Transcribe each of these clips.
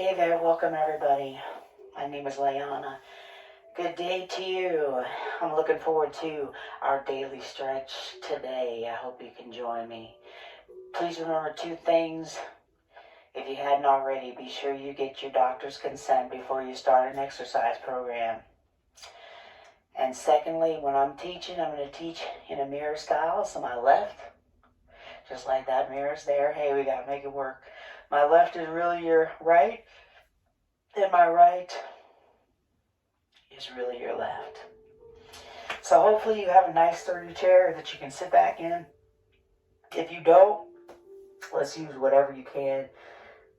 Hey there, welcome everybody. My name is Layana. Good day to you. I'm looking forward to our daily stretch today. I hope you can join me. Please remember two things. If you hadn't already, be sure you get your doctor's consent before you start an exercise program. And secondly, when I'm teaching, I'm going to teach in a mirror style. So my left, just like that mirror's there. Hey, we got to make it work. My left is really your right, and my right is really your left. So hopefully you have a nice sturdy chair that you can sit back in. If you don't, let's use whatever you can.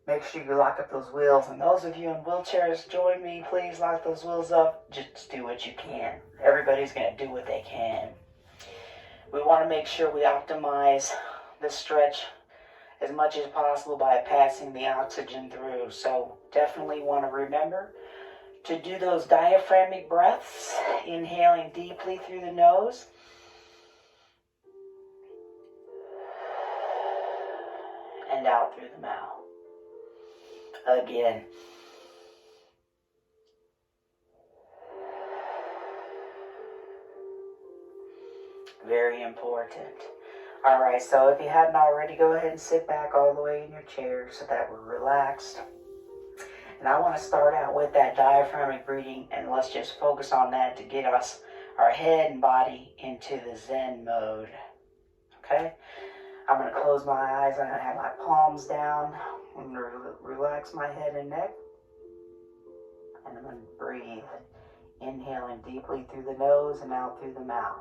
Make sure you lock up those wheels. And those of you in wheelchairs, join me. Please lock those wheels up. Just do what you can. Everybody's going to do what they can. We want to make sure we optimize the stretch as much as possible by passing the oxygen through. So definitely want to remember to do those diaphragmic breaths, inhaling deeply through the nose and out through the mouth. Again. Very important. Alright, so if you hadn't already, go ahead and sit back all the way in your chair so that we're relaxed. And I want to start out with that diaphragmic breathing, and let's just focus on that to get us, our head and body, into the Zen mode. Okay? I'm going to close my eyes. I'm going to have my palms down. I'm going to relax my head and neck. And I'm going to breathe, inhaling deeply through the nose and out through the mouth.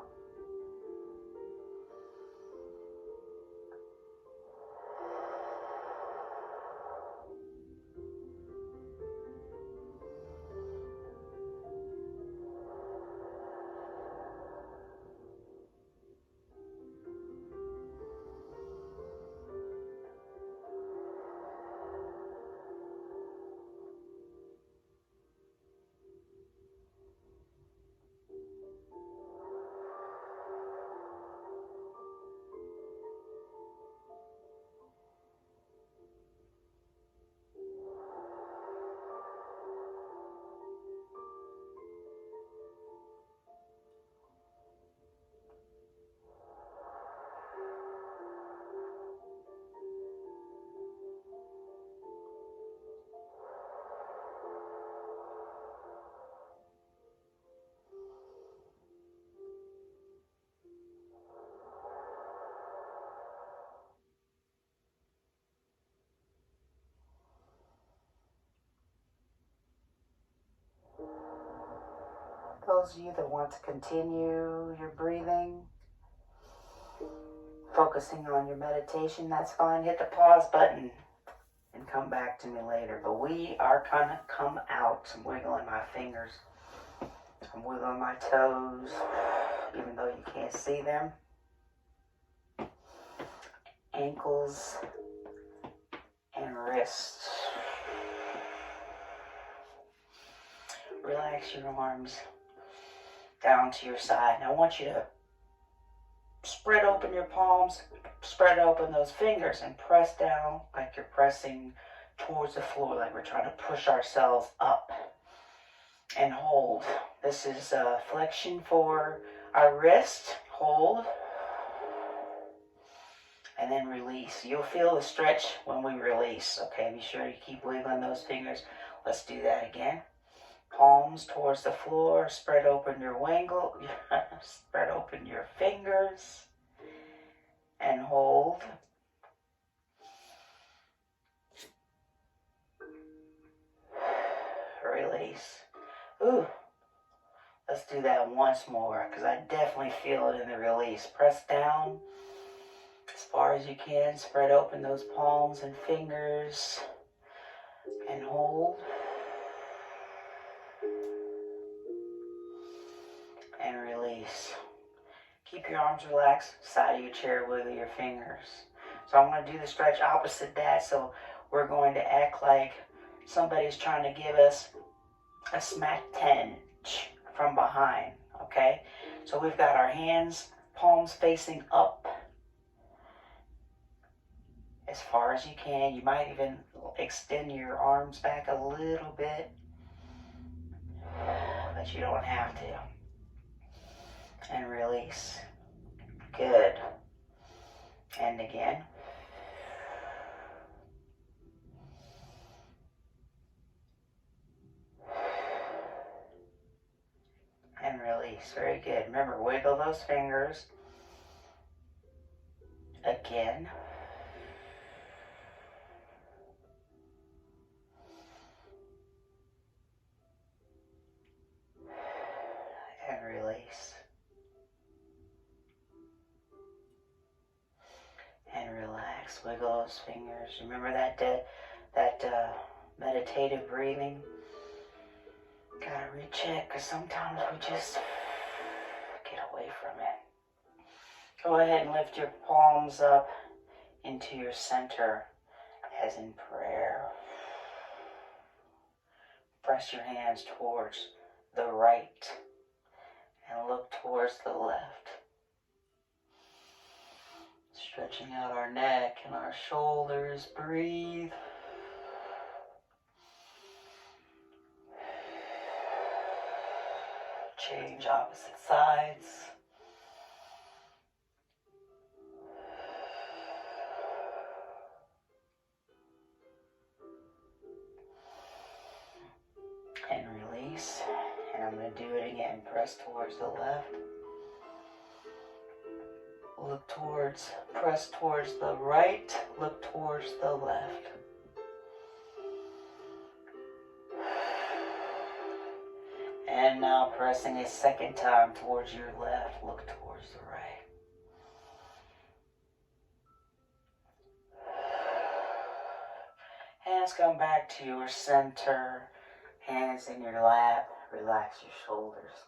Those of you that want to continue your breathing, focusing on your meditation, that's fine. Hit the pause button and come back to me later. But we are going to come out. I'm wiggling my fingers. I'm wiggling my toes, even though you can't see them. Ankles and wrists. Relax your arms down to your side. And I want you to spread open your palms, spread open those fingers, and press down like you're pressing towards the floor, like we're trying to push ourselves up. And hold. This is flexion for our wrist. Hold. And then release. You'll feel the stretch when we release. Okay, be sure you keep wiggling those fingers. Let's do that again. Palms towards the floor. Spread open your spread open your fingers. And hold. Release. Ooh. Let's do that once more, because I definitely feel it in the release. Press down as far as you can. Spread open those palms and fingers. And hold. And release. Keep your arms relaxed. Side of your chair, wiggle your fingers. So I'm going to do the stretch opposite that. So we're going to act like somebody's trying to give us a smack 10 from behind. Okay? So we've got our hands, palms facing up as far as you can. You might even extend your arms back a little bit, but you don't have to. And release. Good. And again. And release. Very good. Remember, wiggle those fingers. Again. And release. And relax. Wiggle those fingers. Remember that meditative breathing? Gotta recheck, because sometimes we just get away from it. Go ahead and lift your palms up into your center as in prayer. Press your hands towards the right and look towards the left. Stretching out our neck and our shoulders. Breathe. Change opposite sides. And release. And I'm going to do it again. Press towards the left. Look towards, press towards the right. Look towards the left. And now pressing a second time towards your left. Look towards the right. Hands come back to your center. Hands in your lap. Relax your shoulders.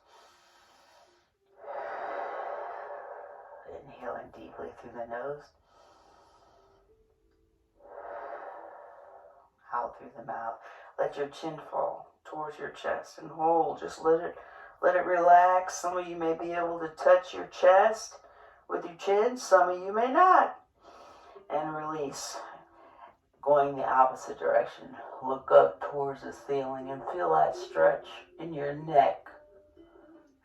Inhaling deeply through the nose. Out through the mouth. Let your chin fall towards your chest and hold. Just let it relax. Some of you may be able to touch your chest with your chin. Some of you may not. And release. Going the opposite direction. Look up towards the ceiling and feel that stretch in your neck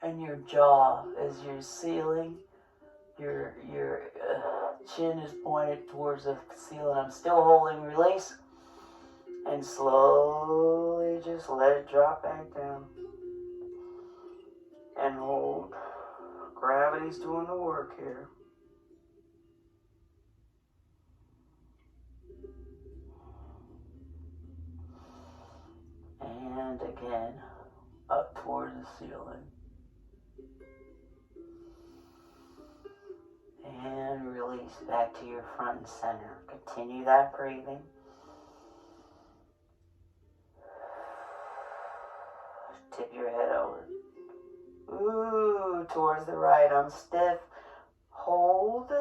and your jaw as your ceiling. Your chin is pointed towards the ceiling. I'm still holding. Release. And slowly just let it drop back down. And hold. Gravity's doing the work here. And again, up towards the ceiling. And release back to your front and center. Continue that breathing. Tip your head over. Ooh, towards the right. I'm stiff. Hold.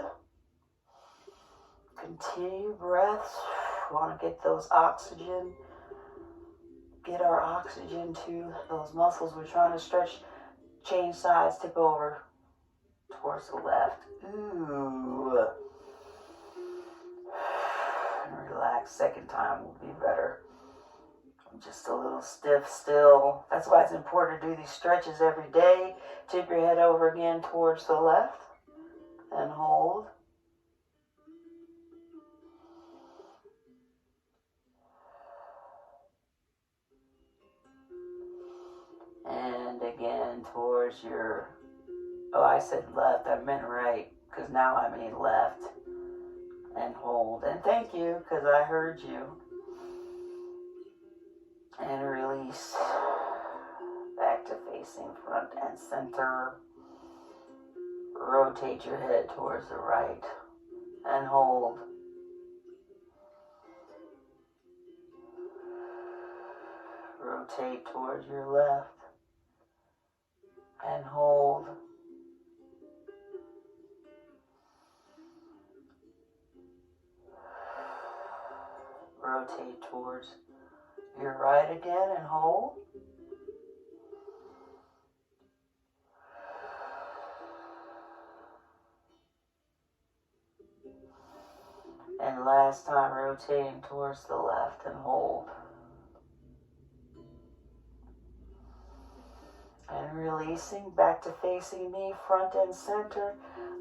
Continue breaths. We want to get those oxygen. Get our oxygen to those muscles we're trying to stretch. Change sides. Tip over. Towards the left. Ooh. And relax. Second time will be better. I'm just a little stiff still. That's why it's important to do these stretches every day. Tip your head over again towards the left. And hold. And again towards your... Oh, I said left. I meant right. Because now I mean left. And hold. And thank you, because I heard you. And release. Back to facing front and center. Rotate your head towards the right. And hold. Rotate towards your left. And hold. Rotate towards your right again and hold. And last time, rotating towards the left and hold. And releasing back to facing me, front and center.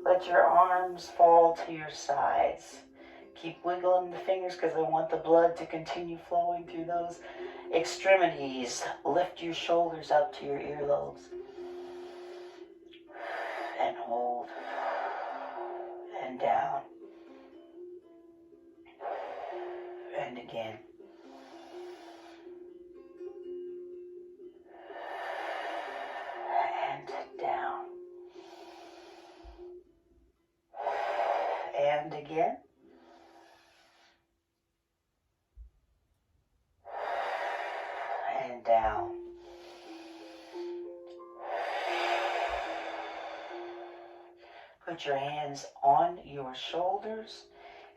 Let your arms fall to your sides. Keep wiggling the fingers because I want the blood to continue flowing through those extremities. Lift your shoulders up to your earlobes. And hold. And down. And again. And down. And again. And down. Put your hands on your shoulders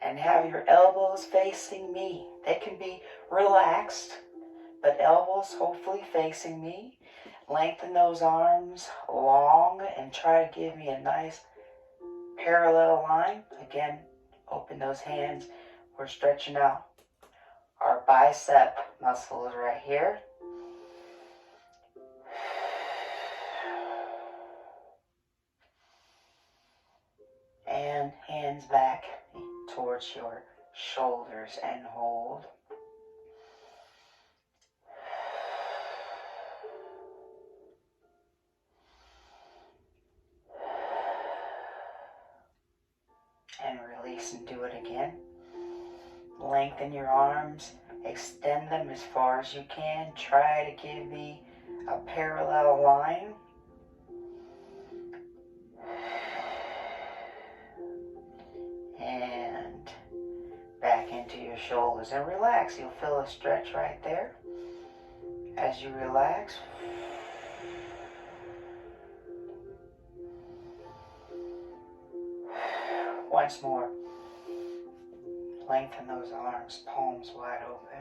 and have your elbows facing me. They can be relaxed, but elbows hopefully facing me. Lengthen those arms long and try to give me a nice parallel line. Again, open those hands. We're stretching out our bicep muscles right here. And hands back towards your shoulders and hold. And release and do it again. Lengthen your arms, extend them as far as you can. Try to give me a parallel line. And back into your shoulders and relax. You'll feel a stretch right there. As you relax, once more, lengthen those arms, palms wide open.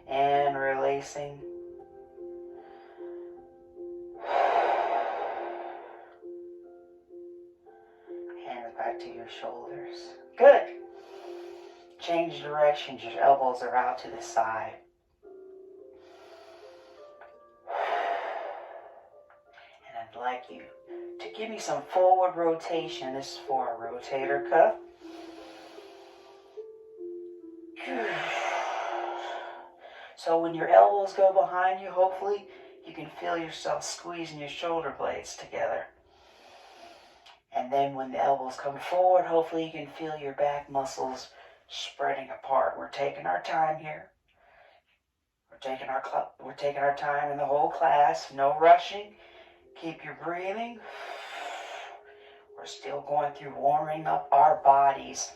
And releasing. Hands back to your shoulders. Good. Change directions. Your elbows are out to the side. And I'd like you to give me some forward rotation. This is for our rotator cuff. So when your elbows go behind you, hopefully you can feel yourself squeezing your shoulder blades together. And then when the elbows come forward, hopefully you can feel your back muscles spreading apart. We're taking our time here. We're taking our time in the whole class. No rushing. Keep your breathing. We're still going through warming up our bodies.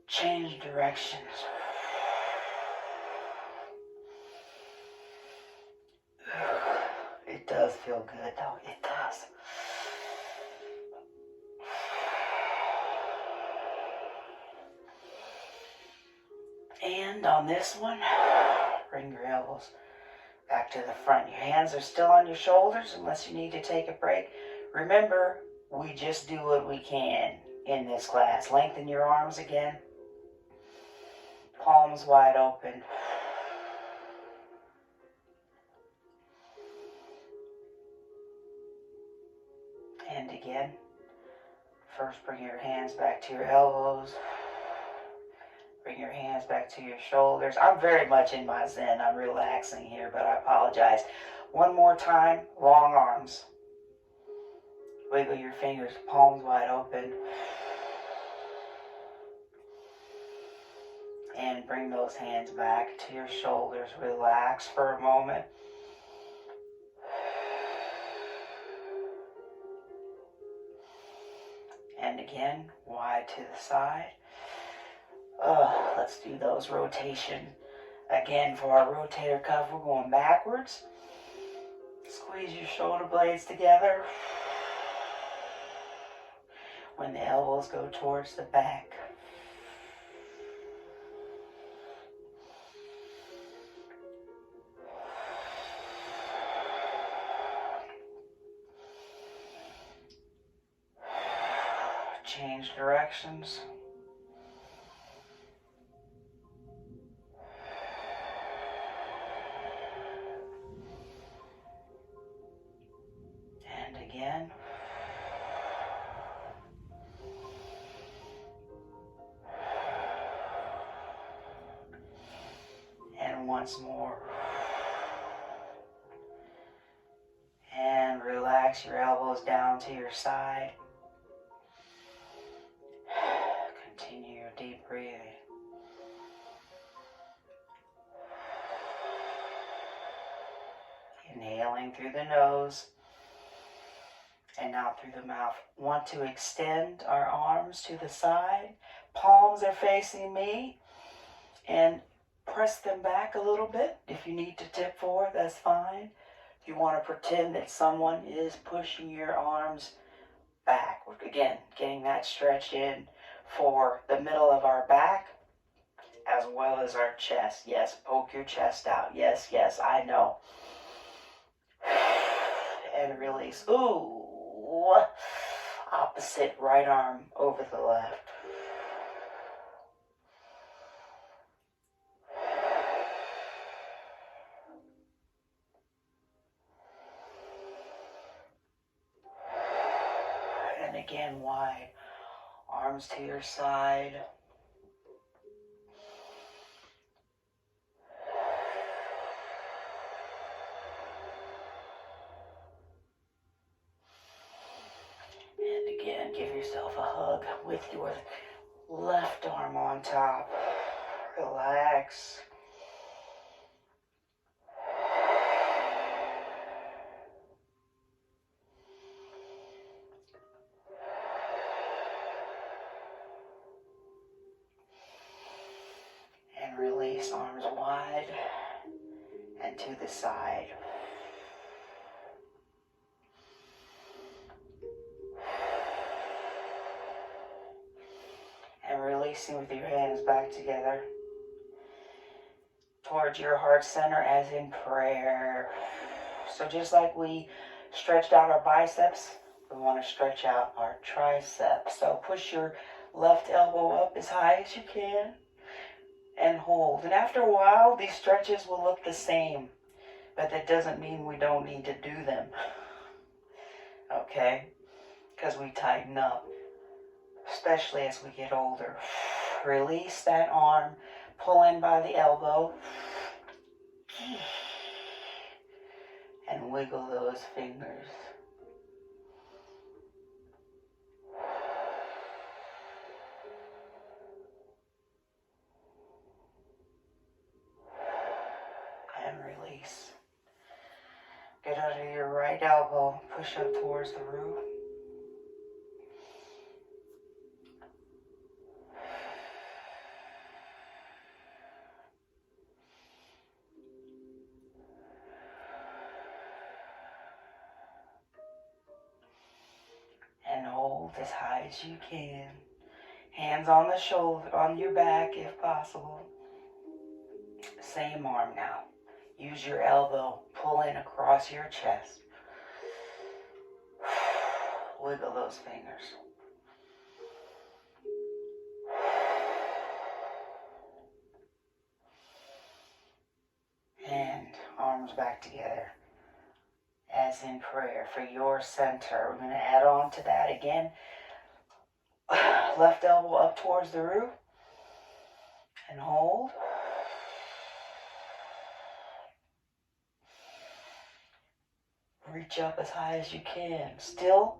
Change directions. It does feel good though. It does. And on this one, bring your elbows back to the front. Your hands are still on your shoulders unless you need to take a break. Remember, we just do what we can in this class. Lengthen your arms again. Palms wide open. And again. First, bring your hands back to your elbows. Bring your hands back to your shoulders. I'm very much in my zen. I'm relaxing here, but I apologize. One more time, long arms. Wiggle your fingers, palms wide open. And bring those hands back to your shoulders. Relax for a moment. And again, wide to the side. Let's do those rotation. Again, for our rotator cuff, we're going backwards. Squeeze your shoulder blades together. When the elbows go towards the back. change directions. And again. And once more. And relax your elbows down to your side. Continue your deep breathing. Inhaling through the nose and out through the mouth. Want to extend our arms to the side. Palms are facing me. And press them back a little bit. If you need to tip forward, that's fine. If you want to pretend that someone is pushing your arms back. Again, getting that stretch in for the middle of our back as well as our chest. Yes, poke your chest out. Yes, yes, I know. And release. Ooh. Opposite right arm over the left. And again, wide. Arms to your side. And again, give yourself a hug with your left arm on top. Relax. And release, arms wide and to the side. And releasing with your hands back together towards your heart center as in prayer. So just like we stretched out our biceps, we want to stretch out our triceps. So push your left elbow up as high as you can and hold. And after a while, these stretches will look the same, but that doesn't mean we don't need to do them. Okay? Because we tighten up, especially as we get older. Release that arm, pull in by the elbow, and wiggle those fingers. And release. Get under your right elbow, push up towards the roof. And hold as high as you can. Hands on the shoulder, on your back if possible. Same arm now. Use your elbow, pull in across your chest. Wiggle those fingers. And arms back together as in prayer for your center. We're going to add on to that again. Left elbow up towards the roof and hold. Reach up as high as you can. Still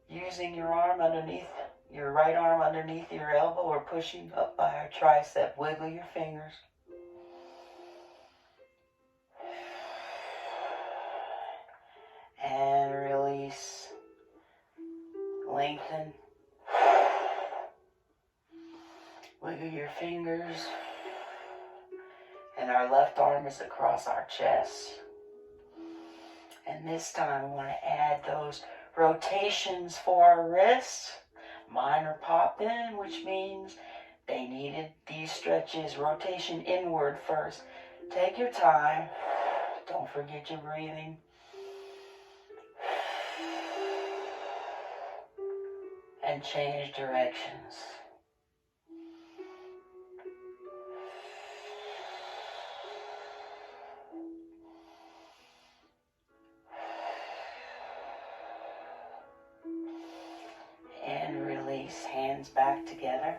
using your arm underneath, your right arm underneath your elbow or pushing up by our tricep. Wiggle your fingers. And release. Lengthen. Wiggle your fingers. And our left arm is across our chest. And this time we want to add those rotations for our wrists. Mine are popped in, which means they needed these stretches. Rotation inward first. Take your time. Don't forget your breathing. And and change directions. And release, hands back together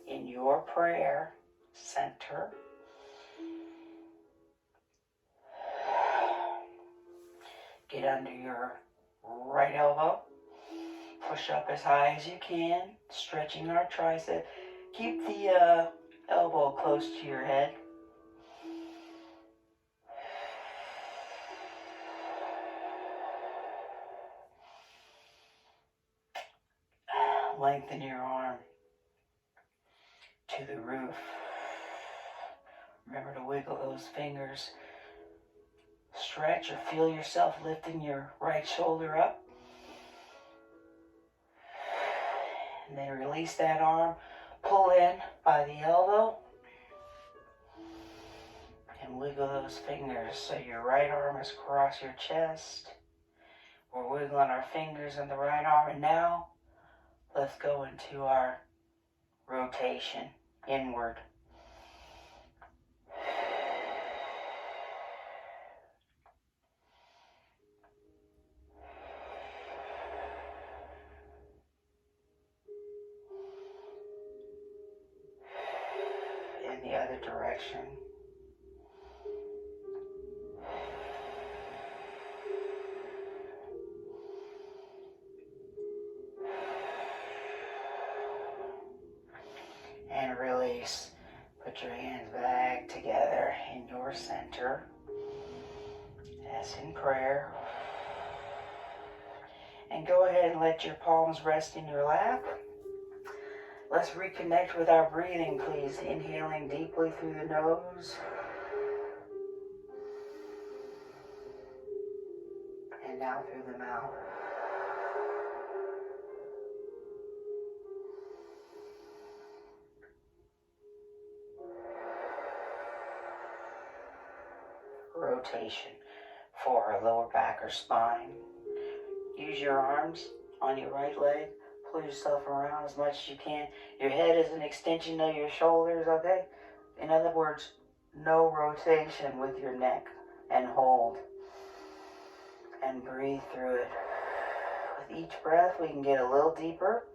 in your prayer center. Get under your right elbow. Push up as high as you can, stretching our tricep. Keep the elbow close to your head. Lengthen your arm to the roof. Remember to wiggle those fingers. Stretch or feel yourself lifting your right shoulder up. And then release that arm. Pull in by the elbow. And wiggle those fingers so your right arm is across your chest. We're wiggling our fingers in the right arm. And now, let's go into our rotation inward. In the other direction. And release. Put your hands back together in your center. As in prayer. And go ahead and let your palms rest in your lap. Let's reconnect with our breathing, please. Inhaling deeply through the nose. And out through the mouth. Rotation for our lower back or spine. Use your arms on your right leg. Pull yourself around as much as you can. Your head is an extension of your shoulders, okay? In other words, no rotation with your neck. And hold. And breathe through it. With each breath, we can get a little deeper.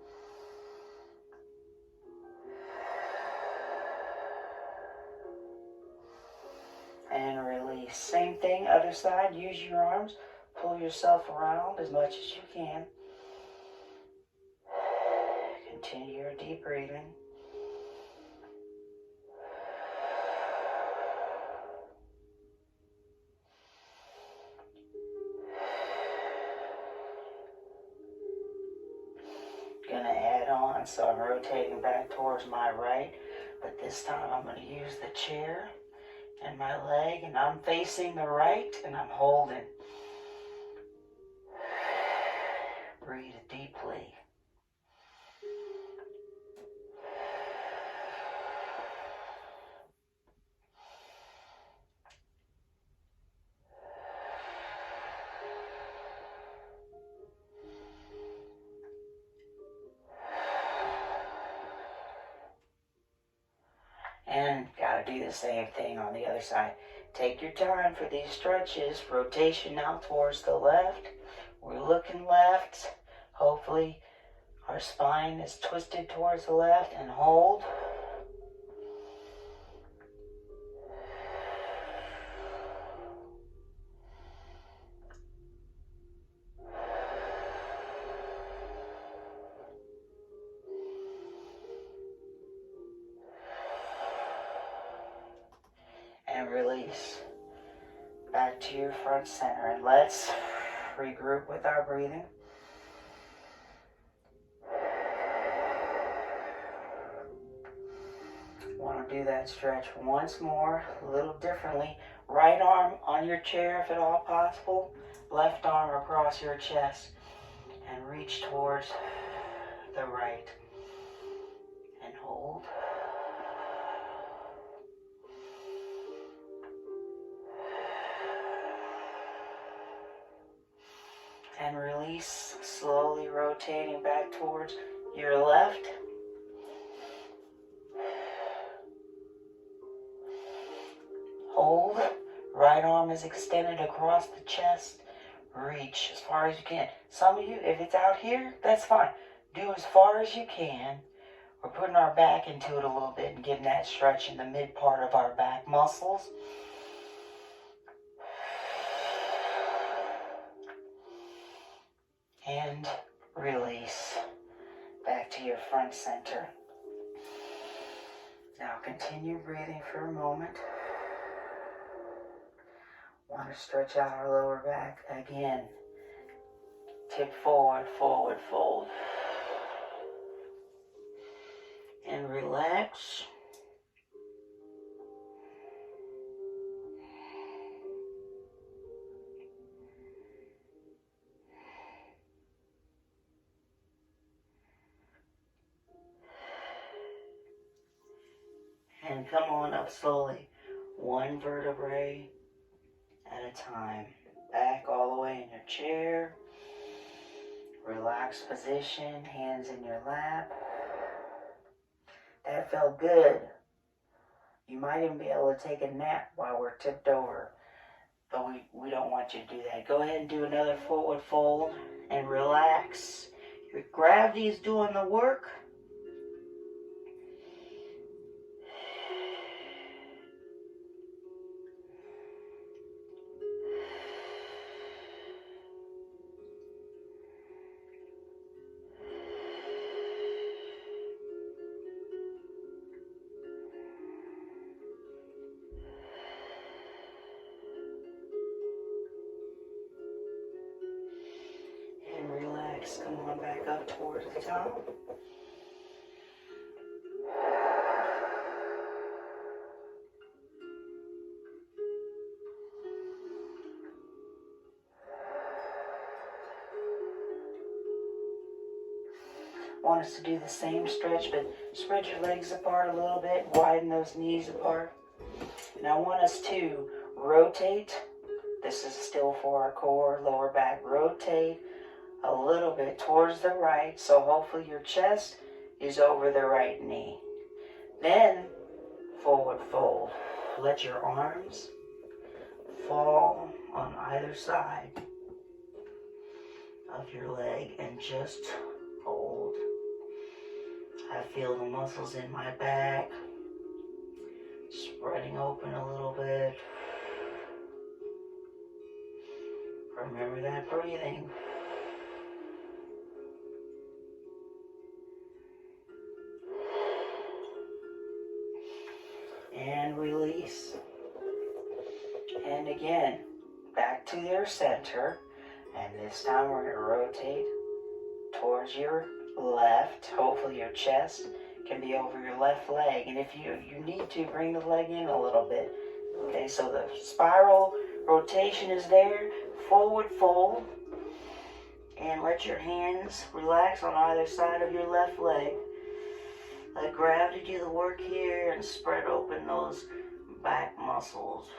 And release. Same thing, other side. Use your arms. Pull yourself around as much as you can. Continue your deep breathing. Gonna add on, so I'm rotating back towards my right, but this time I'm gonna use the chair and my leg, and I'm facing the right, and I'm holding. Breathe deeply. And gotta do the same thing on the other side. Take your time for these stretches. Rotation now towards the left. We're looking left. Hopefully our spine is twisted towards the left, and hold. And release. Back to your front center. And let's regroup with our breathing. Want to do that stretch once more, a little differently. Right arm on your chair if at all possible. Left arm across your chest. And reach towards the right. And hold. And release, slowly rotating back towards your left. Hold. Right arm is extended across the chest. Reach as far as you can. Some of you, if it's out here, that's fine. Do as far as you can. We're putting our back into it a little bit and getting that stretch in the mid part of our back muscles. And release. Back to your front center. Now continue breathing for a moment. Want to stretch out our lower back again. Tip forward, forward, fold. And relax. And come on up slowly, one vertebrae at a time. Back all the way in your chair. Relaxed position, hands in your lap. That felt good. You might even be able to take a nap while we're tipped over. But we don't want you to do that. Go ahead and do another forward fold and relax. Your gravity is doing the work. Come on back up towards the top. Want us to do the same stretch, but spread your legs apart a little bit, widen those knees apart. And I want us to rotate. This is still for our core, lower back. Rotate a little bit towards the right, so hopefully your chest is over the right knee. Then, forward fold. Let your arms fall on either side of your leg and just hold. I feel the muscles in my back spreading open a little bit. Remember that breathing. And release. And again, back to your center. And this time we're going to rotate towards your left. Hopefully your chest can be over your left leg. And if you need to, bring the leg in a little bit. Okay, so the spiral rotation is there. Forward fold. And let your hands relax on either side of your left leg. Let gravity do the work here and spread open those back muscles.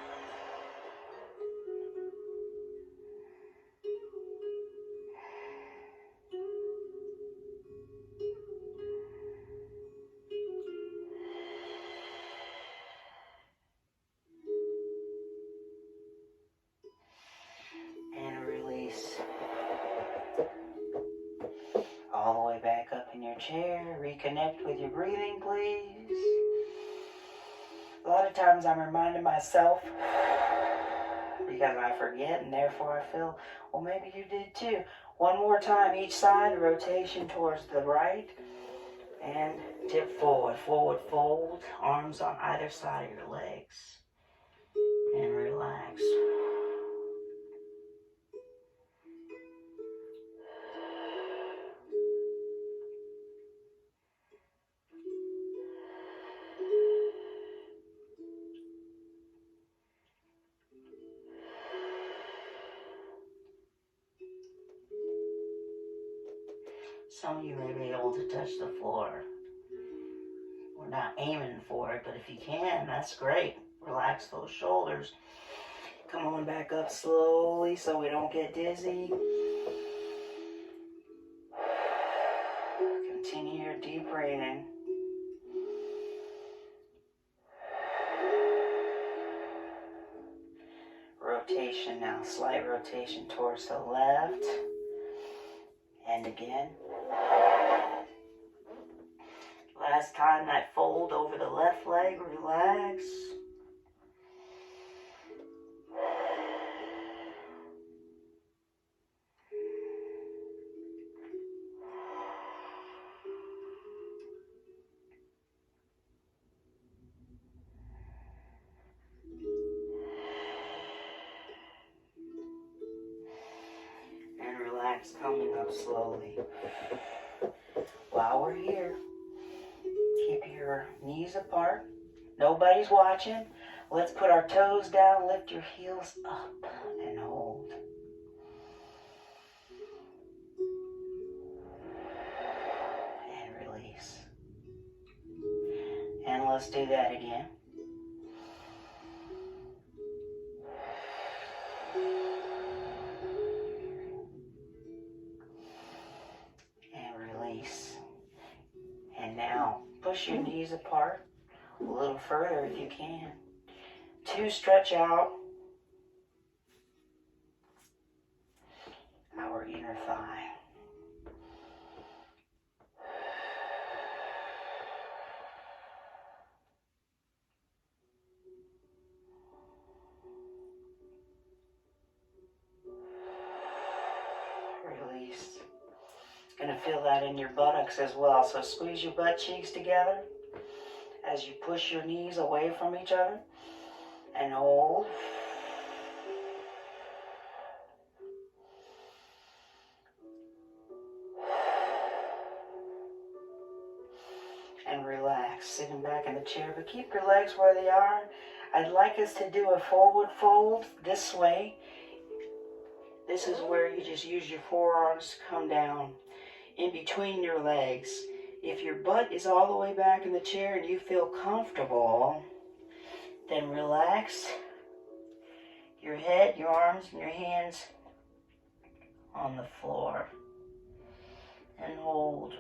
And release. All the way back up in your chair. Reconnect with your breathing, please. A lot of times I'm reminding myself because I forget and therefore I feel, well, maybe you did too. One more time each side, rotation towards the right. And tip forward, forward fold. Arms on either side of your legs. And relax. Some of you may be able to touch the floor. We're not aiming for it, but if you can, that's great. Relax those shoulders. Come on back up slowly so we don't get dizzy. Continue breathing. Rotation now, slight rotation towards the left. And again. Last time, that fold over the left leg, relax. And relax, coming up slowly. While we're here, keep your knees apart. Nobody's watching. Let's put our toes down, lift your heels up, and hold. And release. And let's do that again. And release. And now, push your knees apart a little further if you can. 2, stretch out our inner thigh. Release. Going to feel that in your buttocks as well. So squeeze your butt cheeks together as you push your knees away from each other. And hold. And relax, sitting back in the chair, but keep your legs where they are. I'd like us to do a forward fold this way. This is where you just use your forearms to come down in between your legs. If your butt is all the way back in the chair and you feel comfortable, then relax your head, your arms, and your hands on the floor. And hold.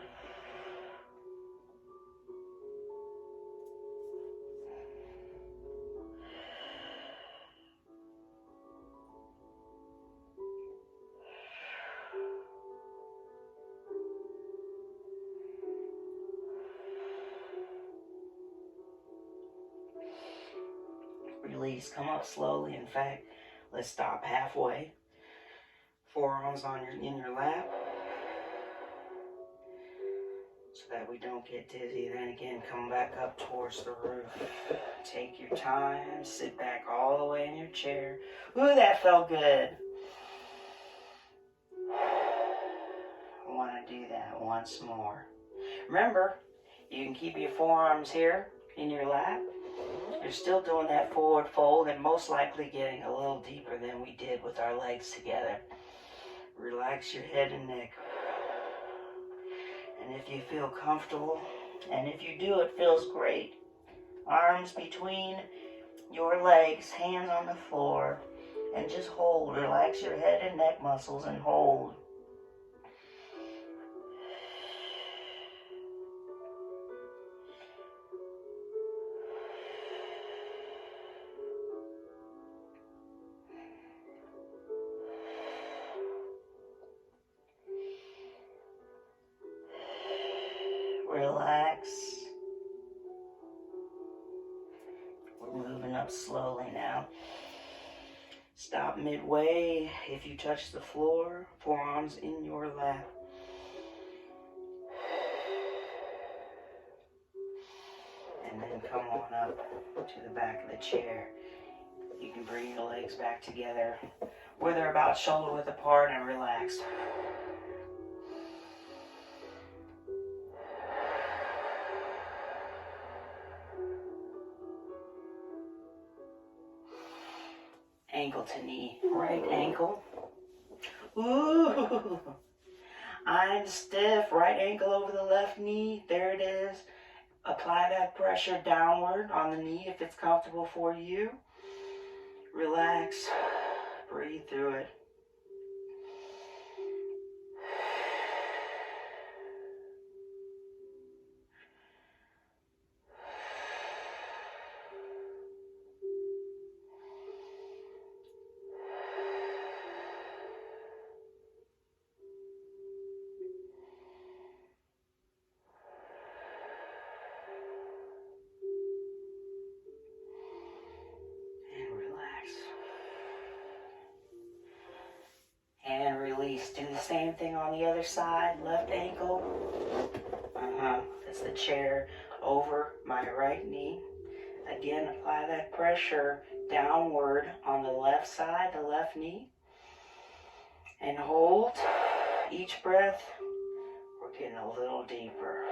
Release. Come up slowly. In fact, let's stop halfway. Forearms in your lap, so that we don't get dizzy. Then again, come back up towards the roof. Take your time. Sit back all the way in your chair. Ooh, that felt good. I want to do that once more. Remember, you can keep your forearms here in your lap. You're still doing that forward fold and most likely getting a little deeper than we did with our legs together. Relax your head and neck. And if you feel comfortable, and if you do, it feels great. Arms between your legs, hands on the floor, and just hold. Relax your head and neck muscles and hold. Relax. We're moving up slowly now. Stop midway if you touch the floor, forearms in your lap. And then come on up to the back of the chair. You can bring your legs back together where they're about shoulder width apart and relax. Ankle to knee, right ankle. Ooh, I'm stiff. Right ankle over the left knee. There it is. Apply that pressure downward on the knee if it's comfortable for you. Relax. Breathe through it. Same thing on the other side, left ankle. That's the chair over my right knee. Again, apply that pressure downward on the left side, the left knee. And hold. Each breath, we're getting a little deeper.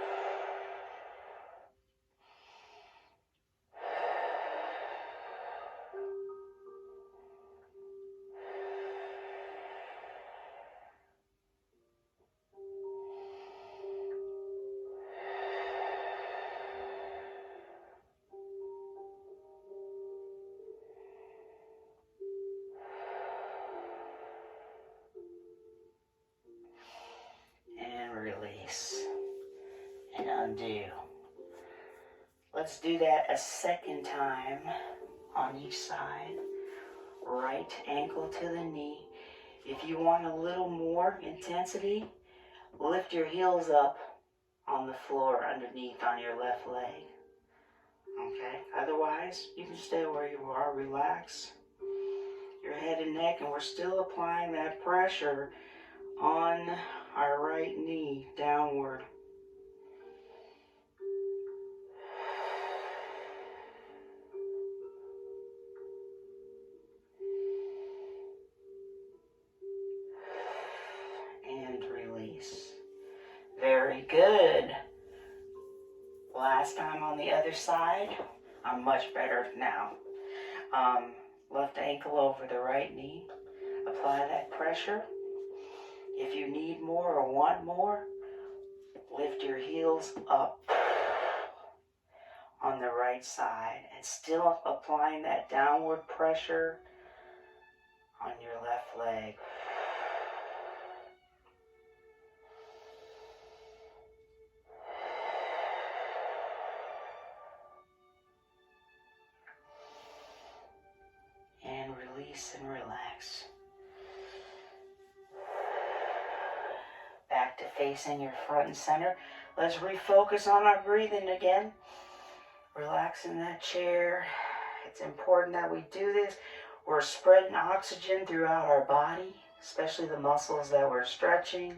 And release. And undo. Let's do that a second time on each side. Right ankle to the knee. If you want a little more intensity, lift your heels up on the floor underneath on your left leg. Okay? Otherwise, you can stay where you are. Relax your head and neck, and we're still applying that pressure on our right knee downward. And release. Very good. Last time on the other side. I'm much better now. Left ankle over the right knee. Apply that pressure. If you need more or want more, lift your heels up on the right side and still applying that downward pressure on your left leg. And release and relax. Back to facing your front and center. Let's refocus on our breathing again. Relax in that chair. It's important that we do this. We're spreading oxygen throughout our body, especially the muscles that we're stretching.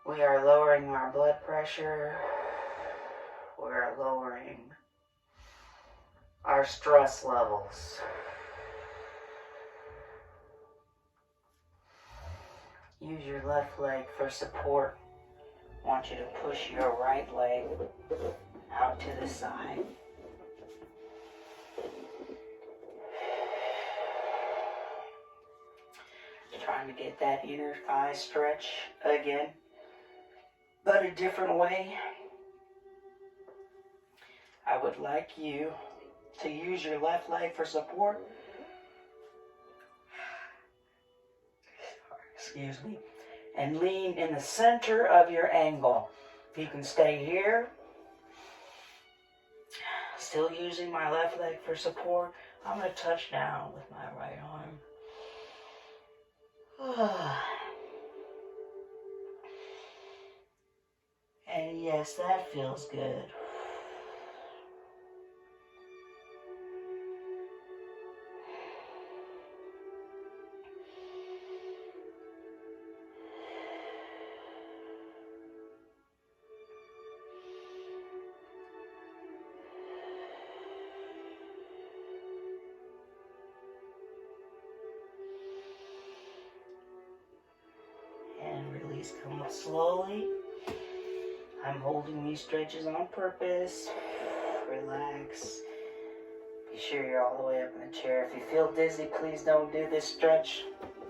We are lowering our blood pressure. We are lowering our stress levels. Use your left leg for support. I want you to push your right leg out to the side. Trying to get that inner thigh stretch again, but a different way. I would like you to use your left leg for support. Excuse me. And lean in the center of your angle. If you can stay here, still using my left leg for support, I'm going to touch down with my right arm. And yes, that feels good. Release, come up slowly. I'm holding these stretches on purpose. Relax. Be sure you're all the way up in the chair. If you feel dizzy, please don't do this stretch.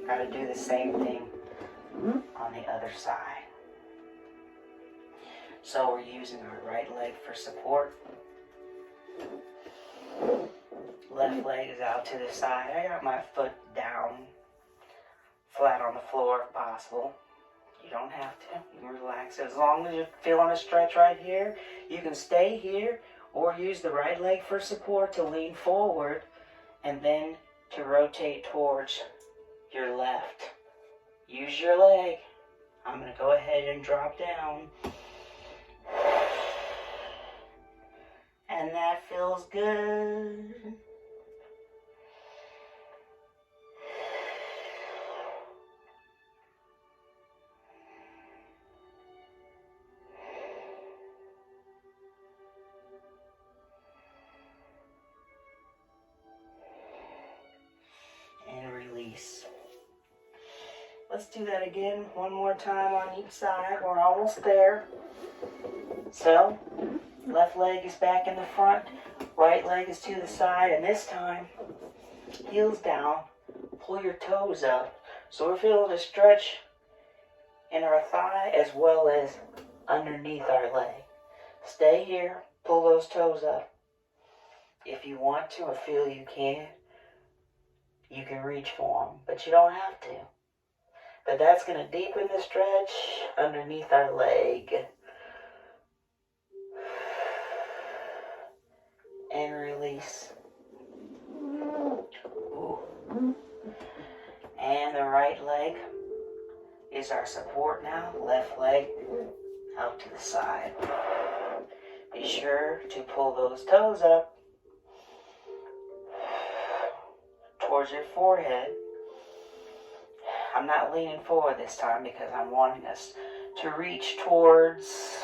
Got to do the same thing on the other side. So we're using our right leg for support. Left leg is out to the side. I got my foot down, flat on the floor if possible. You don't have to. You can relax. As long as you're feeling a stretch right here, you can stay here or use the right leg for support to lean forward and then to rotate towards your left. Use your leg. I'm going to go ahead and drop down. And that feels good. Let's do that again, one more time on each side. We're almost there. So, left leg is back in the front, right leg is to the side, and this time, heels down, pull your toes up. So we're feeling a stretch in our thigh as well as underneath our leg. Stay here, pull those toes up. If you want to, or feel you can reach for them, but you don't have to. But that's going to deepen the stretch underneath our leg. And release. Ooh. And the right leg is our support now. Left leg out to the side. Be sure to pull those toes up towards your forehead. I'm not leaning forward this time because I'm wanting us to reach towards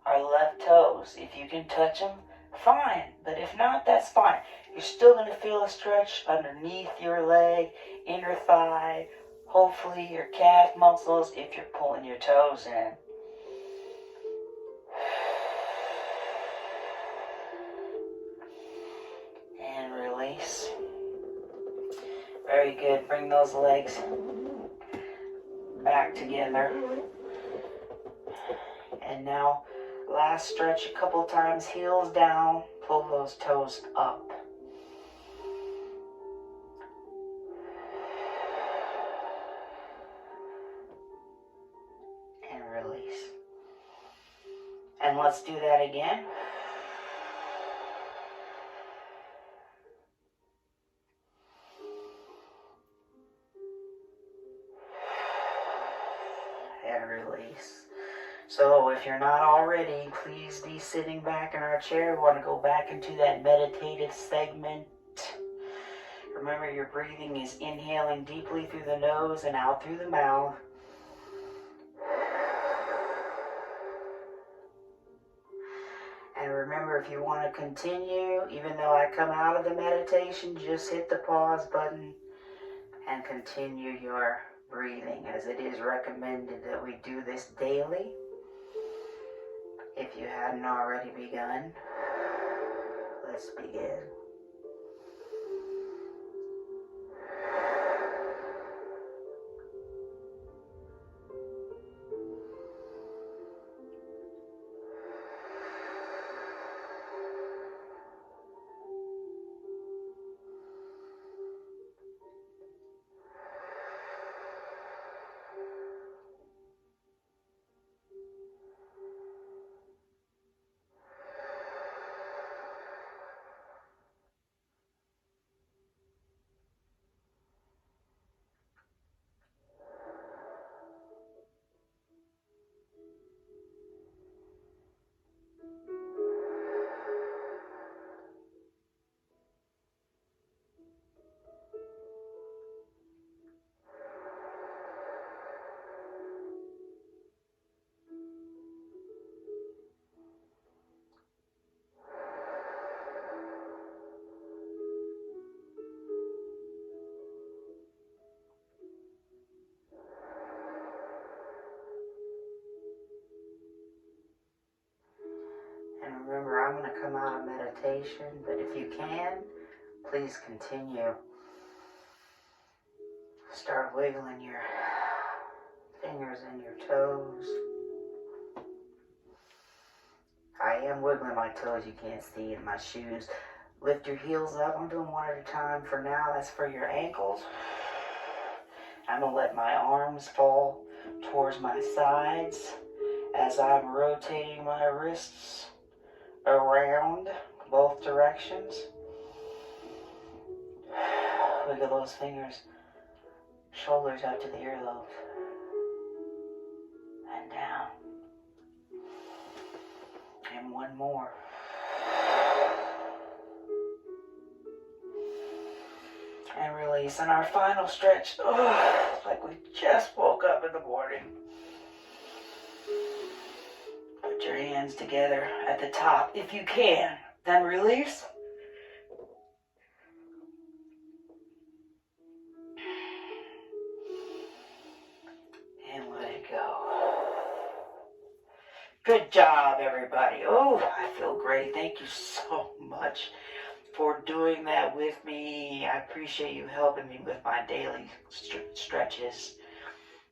our left toes. If you can touch them, fine. But if not, that's fine. You're still going to feel a stretch underneath your leg, inner thigh, hopefully your calf muscles if you're pulling your toes in. And release. Very good. Bring those legs back together. And now, last stretch a couple times. Heels down. Pull those toes up. And release. And let's do that again. And release. So if you're not already, please be sitting back in our chair. We want to go back into that meditative segment. Remember, your breathing is inhaling deeply through the nose and out through the mouth. And remember, if you want to continue, even though I come out of the meditation, just hit the pause button and continue your breathing, as it is recommended that we do this daily. If you hadn't already begun, let's begin. And remember, I'm going to come out of meditation, but if you can, please continue. Start wiggling your fingers and your toes. I am wiggling my toes, you can't see in my shoes. Lift your heels up. I'm doing one at a time for now. That's for your ankles. I'm going to let my arms fall towards my sides as I'm rotating my wrists around both directions. Wiggle those fingers. Shoulders up to the earlobes. And down. And one more. And release. And our final stretch. Oh, it's like we just woke up in the morning. Put your hands together at the top if you can. Then release. job, everybody. Oh, I feel great. Thank you so much for doing that with me. I appreciate you helping me with my daily stretches.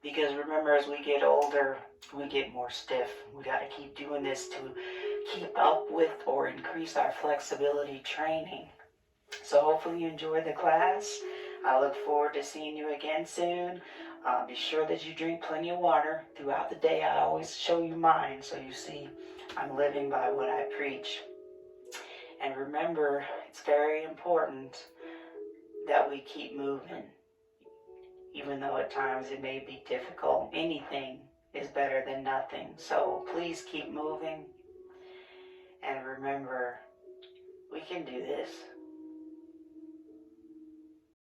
Because remember, as we get older, we get more stiff. We got to keep doing this to keep up with or increase our flexibility training. So hopefully you enjoyed the class. I look forward to seeing you again soon. Be sure that you drink plenty of water throughout the day. I always show you mine so you see I'm living by what I preach. And remember, it's very important that we keep moving. Even though at times it may be difficult, anything is better than nothing. So please keep moving. And remember, we can do this.